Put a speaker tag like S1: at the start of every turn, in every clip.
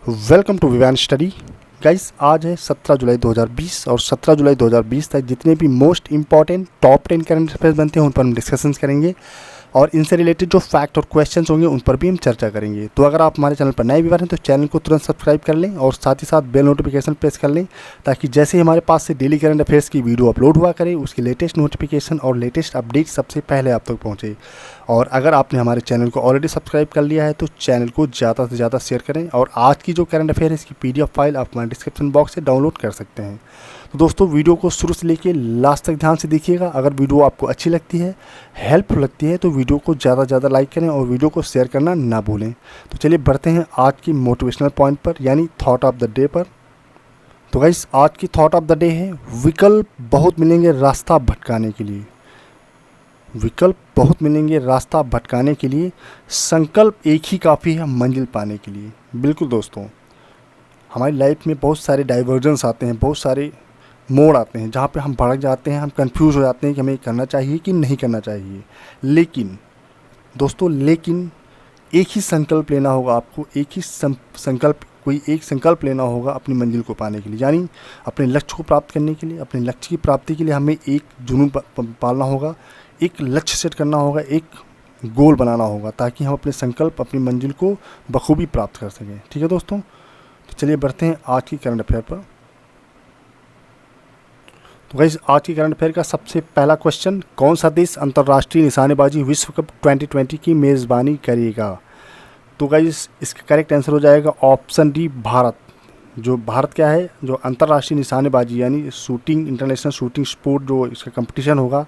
S1: Welcome to Vivan study. Guys, आज है 17 जुलाई 2020 और 17 जुलाई 2020 तक जितने भी most important top 10 current affairs बनते हैं उन पर हम डिस्कशंस करेंगे और इनसे रिलेटेड जो फैक्ट और क्वेश्चंस होंगे उन पर भी हम चर्चा करेंगे। तो अगर आप हमारे चैनल पर नए व्यूअर हैं तो चैनल को तुरंत सब्सक्राइब कर लें और साथ ही साथ बेल नोटिफिकेशन प्रेस कर लें ताकि जैसे ही हमारे पास से डेली करंट अफेयर्स की वीडियो अपलोड हुआ करे उसकी लेटेस्ट नोटिफिकेशन और लेटेस्ट अपडेट सबसे पहले आप तक पहुँचे। और अगर आपने हमारे चैनल को ऑलरेडी सब्सक्राइब कर लिया है तो चैनल को ज़्यादा से ज़्यादा शेयर करें और आज की जो करंट अफेयर है इसकी PDF फाइल आप हमारे डिस्क्रिप्शन बॉक्स से डाउनलोड कर सकते हैं। तो दोस्तों, वीडियो को शुरू से लेके लास्ट तक ध्यान से देखिएगा। अगर वीडियो आपको अच्छी लगती है, हेल्पफुल लगती है तो वीडियो को ज़्यादा से ज़्यादा लाइक करें और वीडियो को शेयर करना ना भूलें। तो चलिए बढ़ते हैं आज की मोटिवेशनल पॉइंट पर यानी थॉट ऑफ द डे पर। तो गाइस, आज की थॉट ऑफ द डे है विकल्प बहुत मिलेंगे रास्ता भटकाने के लिए। विकल्प बहुत मिलेंगे रास्ता भटकाने के लिए, संकल्प एक ही काफ़ी है मंजिल पाने के लिए। बिल्कुल दोस्तों, हमारी लाइफ में बहुत सारे डाइवर्जेंस आते हैं, बहुत सारे मोड़ आते हैं जहाँ पे हम भड़क जाते हैं, हम कंफ्यूज हो जाते हैं कि हमें करना चाहिए कि नहीं करना चाहिए। लेकिन दोस्तों, एक ही संकल्प लेना होगा आपको, एक ही कोई एक संकल्प लेना होगा अपनी मंजिल को पाने के लिए, यानी अपने लक्ष्य को प्राप्त करने के लिए, अपने लक्ष्य की प्राप्ति के लिए हमें एक जुनून पालना होगा, एक लक्ष्य सेट करना होगा, एक गोल बनाना होगा ताकि हम अपने संकल्प, अपनी मंजिल को बखूबी प्राप्त कर सकें। ठीक है दोस्तों, तो चलिए बढ़ते हैं आज की करंट अफेयर पर। तो गाइस, आज की करंट अफेयर का सबसे पहला क्वेश्चन, कौन सा देश अंतर्राष्ट्रीय निशानेबाजी विश्व कप 2020 की मेज़बानी करेगा? तो गाइस, इसका करेक्ट आंसर हो जाएगा ऑप्शन डी, भारत। जो भारत क्या है, जो अंतर्राष्ट्रीय निशानेबाजी यानी शूटिंग, इंटरनेशनल शूटिंग स्पोर्ट जो इसका कंपटीशन होगा,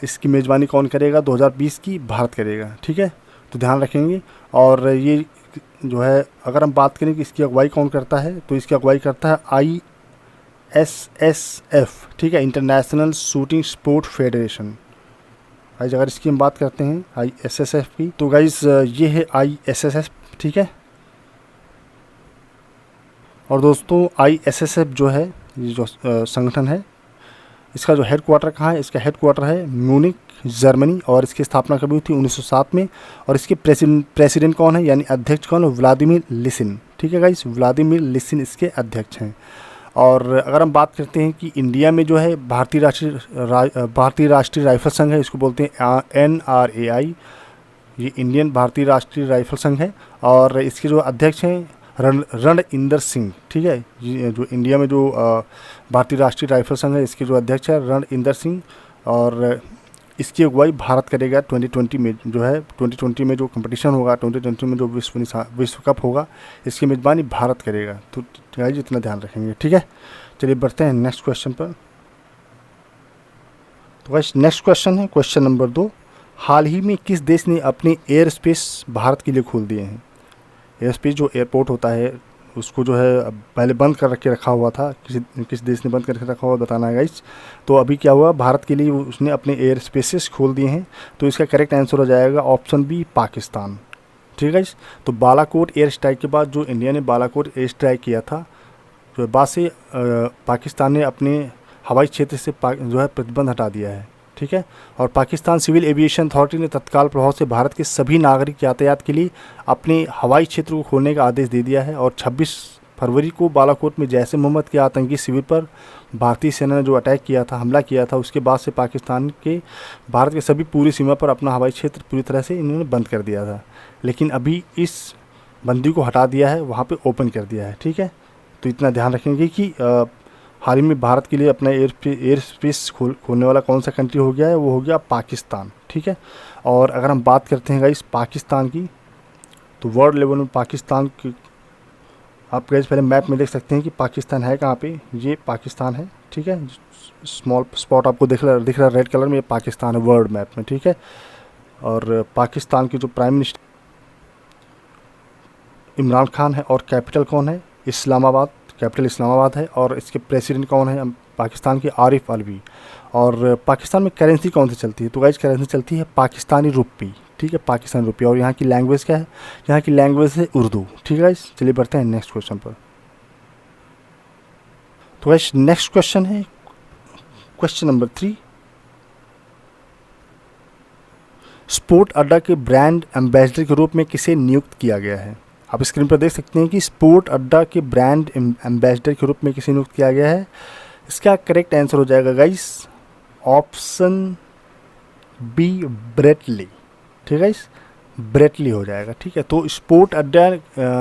S1: इसकी मेज़बानी कौन करेगा? 2020 की भारत करेगा। ठीक है, तो ध्यान रखेंगे। और ये जो है, अगर हम बात करें कि इसकी अगुवाई कौन करता है तो इसकी अगुवाई करता है ISSF। ठीक है, international shooting sport federation. Guys, अगर इसकी हम बात करते हैं ISSF की, तो गाइस ये है ISSF। ठीक है, और दोस्तों ISSF जो है, ये जो संगठन है, इसका जो हेडक्वार्टर कहाँ है? इसका हेडक्वार्टर है म्यूनिक, जर्मनी, और इसकी स्थापना कभी हुई थी? 1907 में। और इसके प्रेसिडेंट कौन है यानी अध्यक्ष कौन है? व्लादिमीर लिसिन। ठीक है गाइस, व्लादिमीर लिसिन इसके अध्यक्ष हैं। और अगर हम बात करते हैं कि इंडिया में जो है भारतीय राष्ट्रीय राइफल संघ है, इसको बोलते हैं NRAI। ये इंडियन भारतीय राष्ट्रीय राइफल संघ है और इसके जो अध्यक्ष हैं रणइंदर सिंह। ठीक है, ये जो इंडिया में जो भारतीय राष्ट्रीय राइफल संघ है इसके जो अध्यक्ष है रणइंदर सिंह, और इसकी अगुवाई भारत करेगा 2020 में। जो है 2020 में जो कंपटीशन होगा, 2020 में जो विश्व कप होगा, इसकी मेज़बानी भारत करेगा। तो गाइस, इतना ध्यान रखेंगे। ठीक है, चलिए बढ़ते हैं नेक्स्ट क्वेश्चन पर। तो गाइस, नेक्स्ट क्वेश्चन है क्वेश्चन नंबर 2, हाल ही में किस देश ने अपने एयर स्पेस भारत के लिए खोल दिए हैं? एयर स्पेस जो एयरपोर्ट होता है उसको जो है पहले बंद कर रखा हुआ था, किस देश ने बंद करके रखा हुआ बताना है गाइस। तो अभी क्या हुआ, भारत के लिए उसने अपने एयर स्पेसेस खोल दिए हैं। तो इसका करेक्ट आंसर हो जाएगा ऑप्शन बी, पाकिस्तान। ठीक है गाइस, तो बालाकोट एयर स्ट्राइक के बाद जो इंडिया ने बालाकोट एयर स्ट्राइक किया था, तो बाद से पाकिस्तान ने अपने हवाई क्षेत्र से जो है प्रतिबंध हटा दिया है। ठीक है, और पाकिस्तान सिविल एविएशन अथॉरिटी ने तत्काल प्रभाव से भारत के सभी नागरिक यातायात के लिए अपने हवाई क्षेत्र को खोलने का आदेश दे दिया है। और 26 फरवरी को बालाकोट में जैश ए मोहम्मद के आतंकी शिविर पर भारतीय सेना ने जो अटैक किया था, हमला किया था, उसके बाद से पाकिस्तान के भारत के सभी पूरी सीमा पर अपना हवाई क्षेत्र पूरी तरह से इन्होंने बंद कर दिया था। लेकिन अभी इस बंदी को हटा दिया है, वहाँ पर ओपन कर दिया है। ठीक है, तो इतना ध्यान रखेंगे कि हाल ही में भारत के लिए अपना एयर स्पेस खोलने वाला कौन सा कंट्री हो गया है? वो हो गया पाकिस्तान। ठीक है, और अगर हम बात करते हैं गाइस पाकिस्तान की, तो वर्ल्ड लेवल में पाकिस्तान की आप गाइस पहले मैप में देख सकते हैं कि पाकिस्तान है कहाँ पे। ये पाकिस्तान है। ठीक है, स्मॉल स्पॉट आपको दिख रहा रेड कलर में, ये पाकिस्तान है वर्ल्ड मैप में। ठीक है, और पाकिस्तान के जो प्राइम मिनिस्टर इमरान खान है और कैपिटल कौन है? इस्लामाबाद। कैपिटल इस्लामाबाद है। और इसके प्रेसिडेंट कौन है? पाकिस्तान के आरिफ अलवी। और पाकिस्तान में करेंसी कौन सी चलती है? तो गाइस, करेंसी चलती है पाकिस्तानी रुपी। ठीक है, पाकिस्तानी रुपी। और यहाँ की लैंग्वेज क्या है? यहाँ की लैंग्वेज है उर्दू। ठीक है गाइस, चलिए बढ़ते हैं नेक्स्ट क्वेश्चन पर। तो गाइस, नेक्स्ट क्वेश्चन है क्वेश्चन नंबर 3, स्पोर्ट अड्डा के ब्रांड एम्बेसडर के रूप में किसे नियुक्त किया गया है? आप स्क्रीन पर देख सकते हैं कि स्पोर्ट अड्डा के ब्रांड एम्बेसडर के रूप में किसे नियुक्त किया गया है। इसका करेक्ट आंसर हो जाएगा गाइस ऑप्शन बी, ब्रेटली। ठीक है गाइस, ब्रेटली हो जाएगा। ठीक है, तो स्पोर्ट अड्डा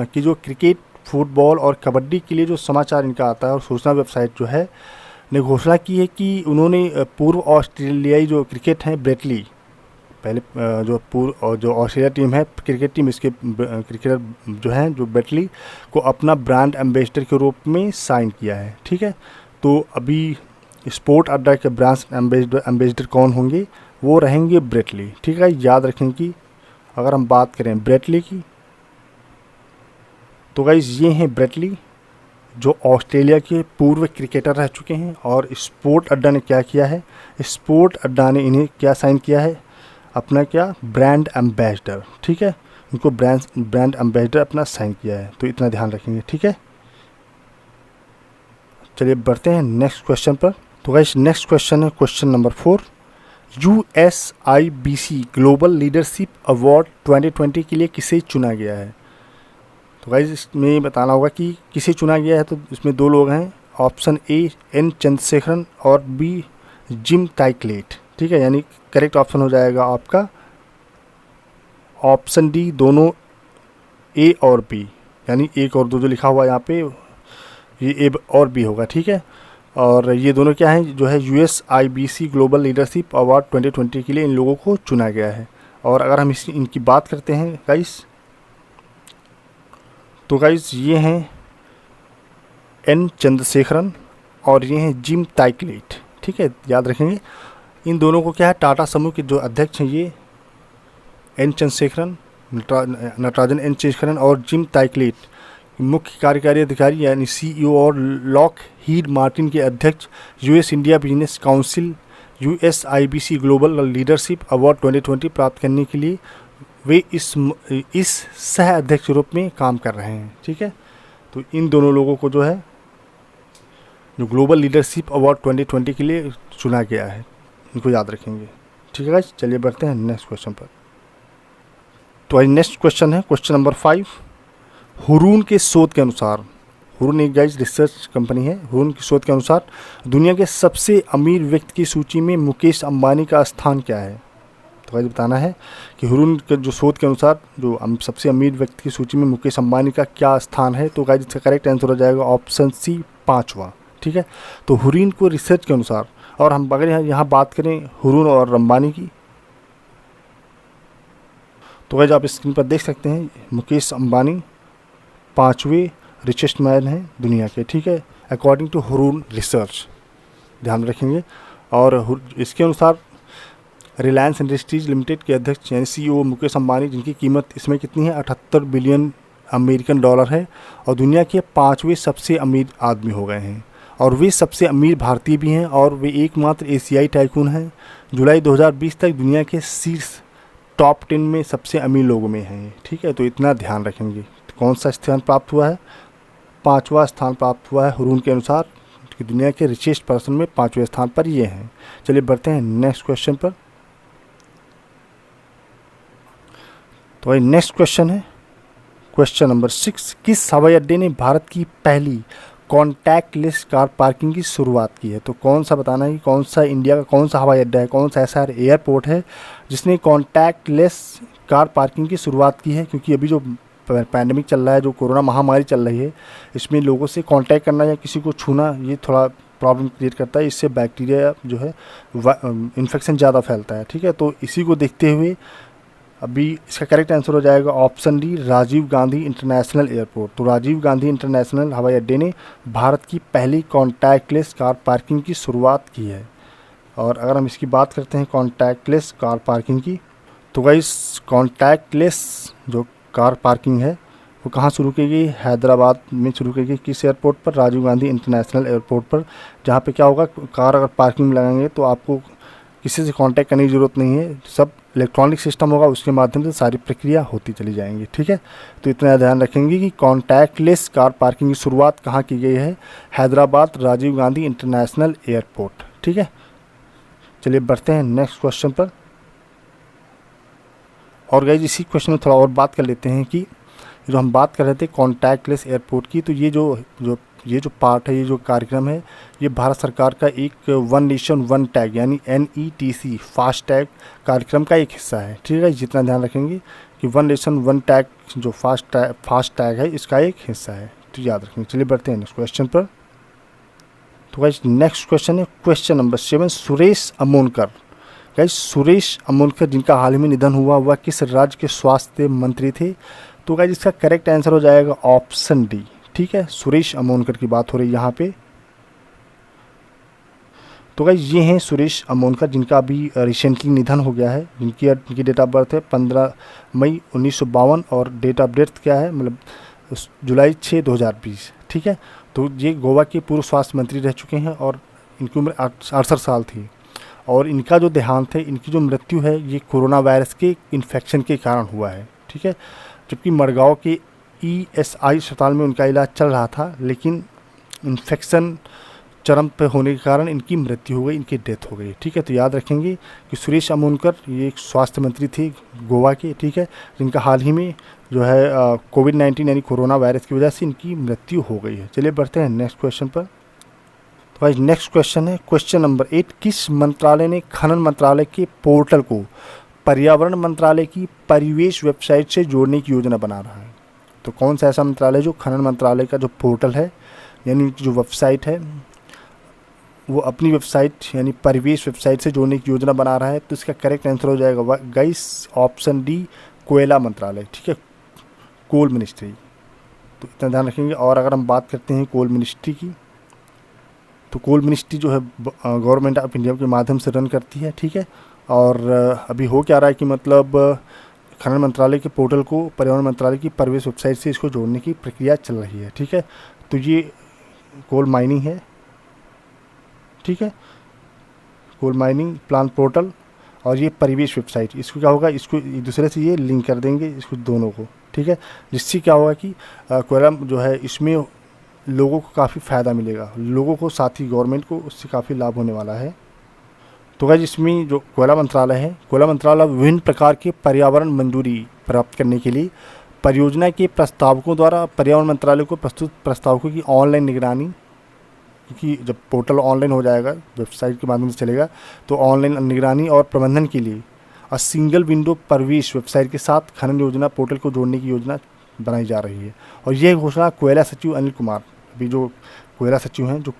S1: की जो क्रिकेट, फुटबॉल और कबड्डी के लिए जो समाचार इनका आता है और सूचना वेबसाइट जो है ने घोषणा की है कि उन्होंने पूर्व ऑस्ट्रेलियाई जो क्रिकेट है ब्रेटली, पहले जो ऑस्ट्रेलिया टीम है क्रिकेट टीम, इसके क्रिकेटर जो हैं जो ब्रेटली को अपना ब्रांड एम्बेसडर के रूप में साइन किया है। ठीक है, तो अभी स्पोर्ट अड्डा के ब्रांड एम्बेसडर कौन होंगे, वो रहेंगे ब्रेटली। ठीक है, याद रखें कि अगर हम बात करें ब्रेटली की, तो गाइस ये हैं ब्रेटली जो ऑस्ट्रेलिया के पूर्व क्रिकेटर रह चुके हैं। और स्पोर्ट अड्डा ने क्या किया है, स्पोर्ट अड्डा ने इन्हें क्या साइन किया है, अपना क्या, ब्रांड एम्बेसडर। ठीक है, इनको ब्रांड एम्बेसडर अपना साइन किया है, तो इतना ध्यान रखेंगे। ठीक है, चलिए बढ़ते हैं नेक्स्ट क्वेश्चन पर। तो गाइस नेक्स्ट क्वेश्चन है question number 4। USIBC global leadership award 2020 के लिए किसे चुना गया है। तो गाइस इसमें बताना होगा कि किसे चुना गया है। तो इसमें 2 लोग हैं, ऑप्शन ए एन चंद्रशेखरन और बी जिम टाइकलेट। ठीक है, यानी करेक्ट ऑप्शन हो जाएगा आपका ऑप्शन डी, दोनों ए और बी, यानी 1 और 2 जो लिखा हुआ है यहाँ पे ये ए और बी होगा। ठीक है, और ये दोनों क्या हैं, जो है USIBC ग्लोबल लीडरशिप अवार्ड 2020 के लिए इन लोगों को चुना गया है। और अगर हम इनकी बात करते हैं गाइस, तो गाइस ये हैं एन चंद्रशेखरन और ये हैं जिम टाइकलेट। ठीक है, याद रखेंगे इन दोनों को क्या है, टाटा समूह के जो अध्यक्ष हैं ये एन चंद्रशेखरन, नटराजन एन चंद्रशेखरन और जिम टाइकलेट मुख्य कार्यकारी अधिकारी यानी CEO और लॉकहीड मार्टिन के अध्यक्ष US India business council USIBC global leadership award 2020 प्राप्त करने के लिए वे इस सह अध्यक्ष के रूप में काम कर रहे हैं। ठीक है, तो इन दोनों लोगों को जो है जो ग्लोबल लीडरशिप अवार्ड 2020 के लिए चुना गया है, इनको याद रखेंगे। ठीक है गाइस, चलिए बढ़ते हैं नेक्स्ट क्वेश्चन पर। तो आज नेक्स्ट क्वेश्चन है क्वेश्चन नंबर 5। हुरून के शोध के अनुसार, हुरून एक गाइस रिसर्च कंपनी है, हुरून के शोध के अनुसार दुनिया के सबसे अमीर व्यक्ति की सूची में मुकेश अंबानी का स्थान क्या है। तो गाइस बताना है कि हुरून के जो शोध के अनुसार जो सबसे अमीर व्यक्ति की सूची में मुकेश अंबानी का क्या स्थान है। तो गाइस इसका करेक्ट आंसर हो जाएगा ऑप्शन सी, 5वां। ठीक है, तो हुरून को रिसर्च के अनुसार, और हम अगर यहाँ बात करें हुरून और अंबानी की, तो गाइस आप स्क्रीन पर देख सकते हैं मुकेश अंबानी 5वें रिचेस्ट मैन हैं दुनिया के। ठीक है, अकॉर्डिंग टू हुरून रिसर्च, ध्यान रखेंगे। और इसके अनुसार रिलायंस इंडस्ट्रीज लिमिटेड के अध्यक्ष यानी CEO मुकेश अंबानी, जिनकी कीमत इसमें कितनी है, 78 बिलियन अमेरिकन डॉलर है और दुनिया के 5वें सबसे अमीर आदमी हो गए हैं। और वे सबसे अमीर भारतीय भी हैं और वे एकमात्र एशियाई टाइकून हैं। जुलाई 2020 तक दुनिया के शीर्ष टॉप 10 में सबसे अमीर लोगों में हैं। ठीक है, तो इतना ध्यान रखेंगे। कौन सा स्थान प्राप्त हुआ है, 5वां स्थान प्राप्त हुआ है हुरून के अनुसार, कि दुनिया के रिचेस्ट पर्सन में 5वें स्थान पर ये हैं। चलिए बढ़ते हैं नेक्स्ट क्वेश्चन पर। तो नेक्स्ट क्वेश्चन है क्वेश्चन नंबर 6। किस हवाई अड्डे ने भारत की पहली कॉन्टैक्टलेस कार पार्किंग की शुरुआत की है। तो कौन सा बताना है कि कौन सा इंडिया का कौन सा हवाई अड्डा है, कौन सा ऐसा एयरपोर्ट है जिसने कॉन्टैक्टलेस कार पार्किंग की शुरुआत की है। क्योंकि अभी जो पैंडमिक चल रहा है, जो कोरोना महामारी चल रही है, इसमें लोगों से कांटेक्ट करना या किसी को छूना ये थोड़ा प्रॉब्लम क्रिएट करता है। इससे बैक्टीरिया जो है इन्फेक्शन ज़्यादा फैलता है। ठीक है, तो इसी को देखते हुए अभी इसका करेक्ट आंसर हो जाएगा option D, Rajiv Gandhi international airport. तो राजीव गांधी इंटरनेशनल हवाई अड्डे ने भारत की पहली कॉन्टैक्टलेस कार पार्किंग की शुरुआत की है। और अगर हम इसकी बात करते हैं कॉन्टैक्टलेस कार पार्किंग की, तो गाइस कॉन्टैक्टलेस जो कार पार्किंग है वो कहाँ शुरू की गई, हैदराबाद में शुरू की गई। किस एयरपोर्ट पर, राजीव गांधी इंटरनेशनल एयरपोर्ट पर, जहाँ पे क्या होगा, कार अगर पार्किंग में लगाएंगे तो आपको किसी से कांटेक्ट करने की ज़रूरत नहीं है, सब इलेक्ट्रॉनिक सिस्टम होगा, उसके माध्यम से सारी प्रक्रिया होती चली जाएंगी। ठीक है, तो इतना ध्यान रखेंगे कि कॉन्टैक्टलेस कार पार्किंग की शुरुआत कहाँ की गई है, हैदराबाद राजीव गांधी इंटरनेशनल एयरपोर्ट। ठीक है, चलिए बढ़ते हैं नेक्स्ट क्वेश्चन पर। और गाइस इसी क्वेश्चन में थोड़ा और बात कर लेते हैं कि जो हम बात कर रहे थे कॉन्टैक्टलेस एयरपोर्ट की, तो ये जो पार्ट है, ये जो कार्यक्रम है, ये भारत सरकार का एक वन नेशन वन टैग यानी NETC फास्ट टैग कार्यक्रम का एक हिस्सा है। ठीक है, जितना ध्यान रखेंगे कि वन नेशन वन टैग जो फास्ट टैग है इसका एक हिस्सा है, तो याद रखेंगे। चलिए बढ़ते हैं नेक्स्ट क्वेश्चन पर। तो गाइस नेक्स्ट क्वेश्चन है question number 7, Suresh Amonkar. Guys Suresh Amonkar जिनका हाल ही में निधन हुआ, वह किस राज्य के स्वास्थ्य मंत्री थे? तो गाइस इसका करेक्ट आंसर हो जाएगा ऑप्शन डी। ठीक है, सुरेश अमोनकर की बात हो रही है यहाँ पे। तो गाइस ये हैं सुरेश अमोनकर जिनका अभी रिसेंटली निधन हो गया है, जिनकी डेट ऑफ बर्थ है 15 मई 1952 और डेट ऑफ डेथ क्या है, मतलब जुलाई 6, 2020। ठीक है, तो ये गोवा के पूर्व स्वास्थ्य मंत्री रह चुके हैं और इनकी उम्र 68 साल थी। और इनका जो देहांत है, इनकी जो मृत्यु है, ये कोरोना वायरस के इन्फेक्शन के कारण हुआ है। ठीक है, जबकि मडगांव के ESI अस्पताल में उनका इलाज चल रहा था, लेकिन इन्फेक्शन चरम पे होने के कारण इनकी मृत्यु हो गई, इनकी डेथ हो गई। ठीक है, तो याद रखेंगे कि सुरेश अमोनकर ये एक स्वास्थ्य मंत्री थे गोवा के। ठीक है, जिनका हाल ही में जो है कोविड-19 यानी कोरोना वायरस की वजह से इनकी मृत्यु हो गई है। चलिए बढ़ते हैं नेक्स्ट क्वेश्चन पर। तो भाई नेक्स्ट क्वेश्चन है क्वेश्चन नंबर 8, किस मंत्रालय ने खनन मंत्रालय के पोर्टल को पर्यावरण मंत्रालय की परिवेश वेबसाइट से जोड़ने की योजना बना रहा है? तो कौन सा ऐसा मंत्रालय जो खनन मंत्रालय का जो पोर्टल है यानी जो वेबसाइट है वो अपनी वेबसाइट यानी परिवेश वेबसाइट से जोड़ने की योजना बना रहा है? तो इसका करेक्ट आंसर हो जाएगा गाइस ऑप्शन डी, कोयला मंत्रालय। ठीक है, कोल मिनिस्ट्री। तो इतना ध्यान रखेंगे। और अगर हम बात करते हैं कोल मिनिस्ट्री की, तो कोल मिनिस्ट्री जो है गवर्नमेंट ऑफ इंडिया के माध्यम से रन करती है। ठीक है, और अभी हो क्या रहा है कि मतलब खनन मंत्रालय के पोर्टल को पर्यावरण मंत्रालय की परिवेश वेबसाइट से इसको जोड़ने की प्रक्रिया चल रही है। ठीक है, तो ये कोल माइनिंग है। ठीक है, कोल माइनिंग प्लान पोर्टल और ये परिवेश वेबसाइट, इसको क्या होगा, इसको एक दूसरे से ये लिंक कर देंगे इसको दोनों को। ठीक है, जिससे क्या होगा कि कोयला जो है इसमें लोगों को काफ़ी फ़ायदा मिलेगा, लोगों को, साथ ही गवर्नमेंट को उससे काफ़ी लाभ होने वाला है। तो गाइस इसमें जो कोयला मंत्रालय है, कोयला मंत्रालय विभिन्न प्रकार के पर्यावरण मंजूरी प्राप्त करने के लिए परियोजना के प्रस्तावकों द्वारा पर्यावरण मंत्रालय को प्रस्तुत प्रस्तावकों की ऑनलाइन निगरानी, क्योंकि जब पोर्टल ऑनलाइन हो जाएगा, वेबसाइट के माध्यम से चलेगा, तो ऑनलाइन निगरानी और प्रबंधन के लिए और सिंगल विंडो परिवेश वेबसाइट के साथ खनन योजना पोर्टल को जोड़ने की योजना बनाई जा रही है। और यह घोषणा कोयला सचिव अनिल कुमार, अभी जो कोयला सचिव हैं, जो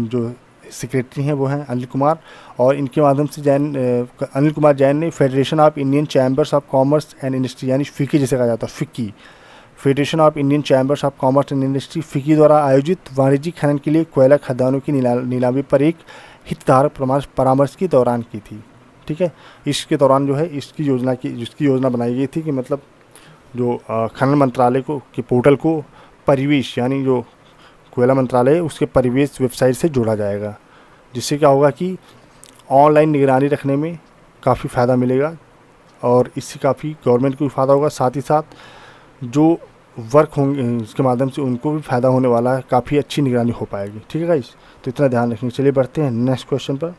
S1: जो सेक्रेटरी हैं वो हैं अनिल कुमार, और इनके माध्यम से अनिल कुमार जैन ने federation of Indian chambers of commerce and industry यानी फिक्की जिसे कहा जाता है, FICCI, federation of Indian chambers of commerce and industry FICCI द्वारा आयोजित वाणिज्यिक खनन के लिए कोयला खदानों की नीलामी पर एक हितधारक परामर्श के दौरान की थी। ठीक है, इसके दौरान जो है जिसकी योजना बनाई गई थी कि मतलब जो खनन मंत्रालय के पोर्टल को परिवेश यानी जो कोयला मंत्रालय है उसके परिवेश वेबसाइट से जोड़ा जाएगा, जिससे क्या होगा कि ऑनलाइन निगरानी रखने में काफ़ी फ़ायदा मिलेगा और इससे काफ़ी गवर्नमेंट को भी फ़ायदा होगा, साथ ही साथ जो वर्क होंगे इसके माध्यम से उनको भी फ़ायदा होने वाला है, काफ़ी अच्छी निगरानी हो पाएगी। ठीक है गाइस, तो इतना ध्यान रखेंगे। चलिए बढ़ते हैं नेक्स्ट क्वेश्चन पर।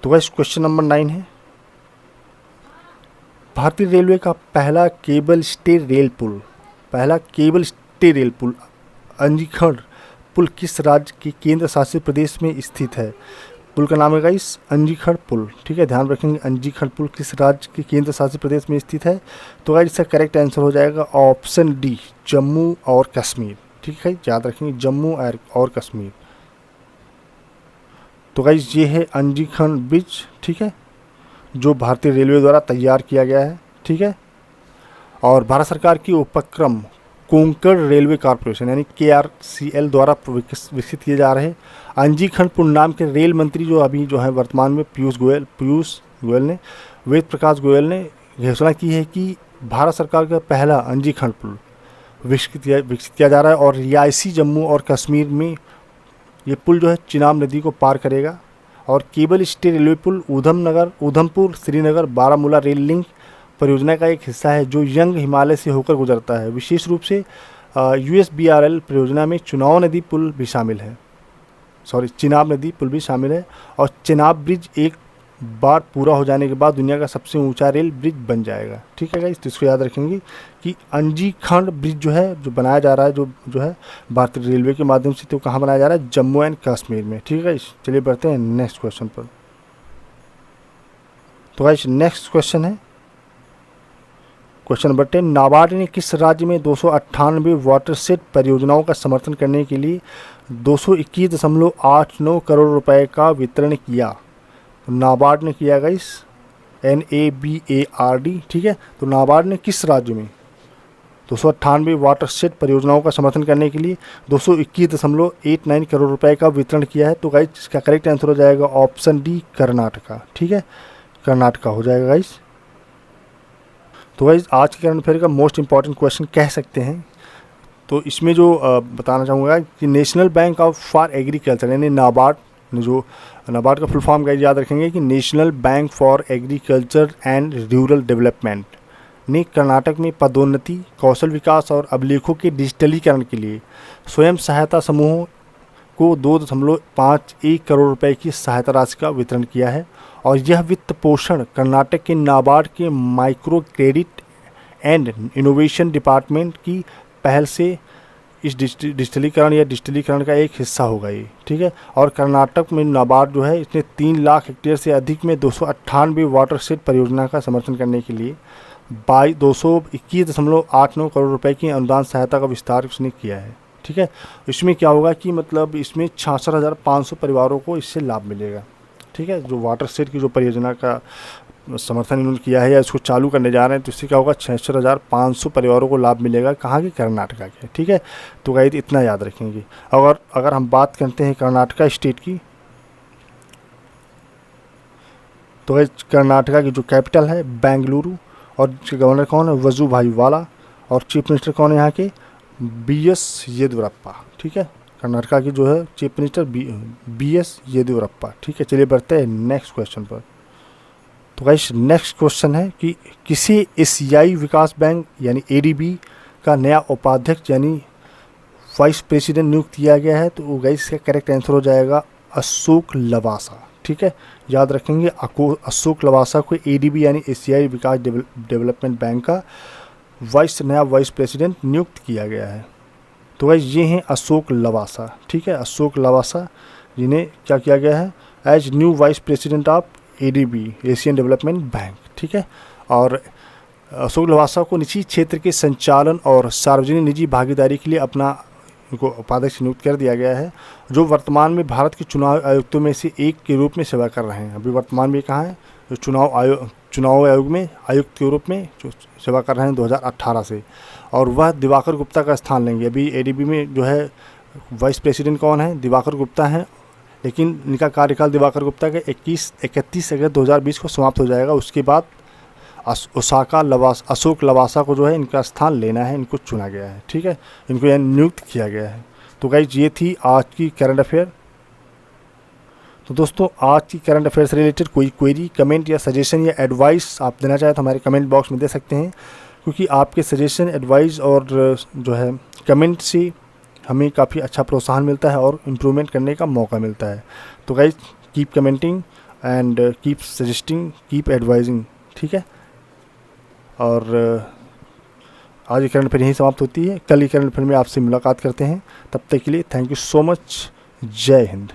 S1: तो गाइस क्वेश्चन नंबर 9 है, भारतीय रेलवे का पहला केबल स्टे रेल पुल अंजीखड़ पुल किस राज्य के केंद्र शासित प्रदेश में स्थित है? पुल का नाम है गाइस अंजीखड़ पुल। ठीक है, ध्यान रखेंगे अंजीखड़ पुल किस राज्य के केंद्र शासित प्रदेश में स्थित है? तो गाइस इसका करेक्ट आंसर हो जाएगा ऑप्शन डी, जम्मू और कश्मीर। ठीक है, याद रखेंगे जम्मू और कश्मीर। तो गाइस ये है अंजीखड़ ब्रिज। ठीक है, जो भारतीय रेलवे द्वारा तैयार किया गया है। ठीक है, और भारत सरकार की उपक्रम कोंकण रेलवे कॉरपोरेशन यानी KRCL द्वारा विकसित किए जा रहे अंजीखड़ पुल नाम के रेल मंत्री जो है वर्तमान में पीयूष गोयल ने वेद प्रकाश गोयल ने घोषणा की है कि भारत सरकार का पहला अंजीखड़ पुल विकसित किया जा रहा है और रियासी जम्मू और कश्मीर में ये पुल जो है चिनाब नदी को पार करेगा। और केबल स्टे रेलवे पुल उधमपुर श्रीनगर बारामूला रेल लिंक परियोजना का एक हिस्सा है जो यंग हिमालय से होकर गुजरता है। विशेष रूप से USBRL परियोजना में चिनाब नदी पुल भी शामिल है और चिनाब ब्रिज एक बार पूरा हो जाने के बाद दुनिया का सबसे ऊंचा रेल ब्रिज बन जाएगा। ठीक है गाइस, तो इसको याद रखेंगे कि अंजी खंड ब्रिज जो है, जो बनाया जा रहा है, जो है भारतीय रेलवे के माध्यम से, तो कहाँ बनाया जा रहा है? जम्मू एंड कश्मीर में। ठीक है गाइस, चलिए बढ़ते हैं नेक्स्ट क्वेश्चन पर। तो गाइस नेक्स्ट क्वेश्चन है क्वेश्चन नंबर 10। नाबार्ड ने किस राज्य में 298 वाटरशेड परियोजनाओं का समर्थन करने के लिए 221.89 करोड़ रुपए का वितरण किया? तो नाबार्ड ने किया गाइस, NABARD। ठीक है, तो नाबार्ड ने किस राज्य में 298 वाटरशेड परियोजनाओं का समर्थन करने के लिए 221.89 करोड़ रुपए का वितरण किया है? तो गाइस इसका करेक्ट आंसर हो जाएगा ऑप्शन डी, कर्नाटका। ठीक है, कर्नाटका हो जाएगा गाइस। तो गाइस आज के करंट अफेयर का मोस्ट इंपॉर्टेंट क्वेश्चन कह सकते हैं। तो इसमें जो बताना चाहूँगा कि national bank of for agriculture, यानी नाबार्ड ने, जो नाबार्ड का फुल फॉर्म गाइस याद रखेंगे कि national bank for agriculture and rural development, ने कर्नाटक में पदोन्नति, कौशल विकास और अभिलेखों के डिजिटलीकरण के लिए स्वयं सहायता समूहों को 2.51 करोड़ रुपए की सहायता राशि का वितरण किया है। और यह वित्त पोषण कर्नाटक के नाबार्ड के micro credit and innovation department की पहल से इस डिजिटलीकरण का एक हिस्सा होगा ये। ठीक है, और कर्नाटक में नाबार्ड जो है, इसने 3 लाख हेक्टेयर से अधिक में 298 वाटरशेड परियोजना का समर्थन करने के लिए 221.89 करोड़ रुपए की अनुदान सहायता का विस्तार उसने किया है। ठीक है, इसमें क्या होगा कि मतलब इसमें 66,500 परिवारों को इससे लाभ मिलेगा। ठीक है, जो वाटरशेड की जो परियोजना का समर्थन इन्होंने किया है या इसको चालू करने जा रहे हैं, तो इससे क्या होगा, 66,500 परिवारों को लाभ मिलेगा। कहाँ के? कर्नाटका के। ठीक है, तो गाइस इतना याद रखेंगे। अगर हम बात करते हैं कर्नाटका स्टेट की, तो गाइस कर्नाटका की जो कैपिटल है बेंगलुरु, और इसके गवर्नर कौन है? वजुभाई वाला। और चीफ मिनिस्टर कौन है यहाँ के? BS येदियुरप्पा। ठीक है, कर्नाटका की जो है चीफ मिनिस्टर BS येदियुरप्पा। ठीक है, चलिए बढ़ते हैं नेक्स्ट क्वेश्चन पर। तो गाइस नेक्स्ट क्वेश्चन है कि किसी एशियाई विकास बैंक यानी ADB का नया उपाध्यक्ष यानी वाइस प्रेसिडेंट नियुक्त किया गया है? तो गाइस इसका करेक्ट आंसर हो जाएगा अशोक लवासा। ठीक है, याद रखेंगे अशोक लवासा को ADB यानी एशियाई विकास डेवलपमेंट बैंक का नया वाइस प्रेसिडेंट नियुक्त किया गया है। तो गाइस ये हैं अशोक लवासा। ठीक है, अशोक लवासा जिन्हें क्या किया गया है? As new vice president of ADB Asian development bank. ठीक है, और अशोक लवासा को निजी क्षेत्र के संचालन और सार्वजनिक निजी भागीदारी के लिए इनको उपाध्यक्ष नियुक्त कर दिया गया है, जो वर्तमान में भारत के चुनाव आयुक्तों में से एक के रूप में सेवा कर रहे हैं। अभी वर्तमान में कहाँ है? जो चुनाव आयोग में आयुक्त के रूप में जो सेवा कर रहे हैं 2018 से, और वह दिवाकर गुप्ता का स्थान लेंगे। अभी ADB में जो है वाइस प्रेसिडेंट कौन है? दिवाकर गुप्ता हैं, लेकिन इनका कार्यकाल दिवाकर गुप्ता के 31 अगस्त 2020 को समाप्त हो जाएगा। उसके बाद अशोक लवासा को जो है इनका स्थान लेना है, इनको चुना गया है। ठीक है, इनको यहाँ नियुक्त किया गया है। तो गाइज ये थी आज की करंट अफेयर। तो दोस्तों आज की करंट अफेयर से रिलेटेड कोई क्वेरी, कमेंट या सजेशन या एडवाइस आप देना चाहें तो हमारे कमेंट बॉक्स में दे सकते हैं, क्योंकि आपके सजेशन, एडवाइस और जो है कमेंट से हमें काफ़ी अच्छा प्रोत्साहन मिलता है और इम्प्रूवमेंट करने का मौका मिलता है। तो guys keep commenting and keep suggesting, keep advising. ठीक है, और आज की करंट अफेयर यहीं समाप्त होती है। कल की करंट अफेयर में आपसे मुलाकात करते हैं। तब तक के लिए थैंक यू सो मच। जय हिंद।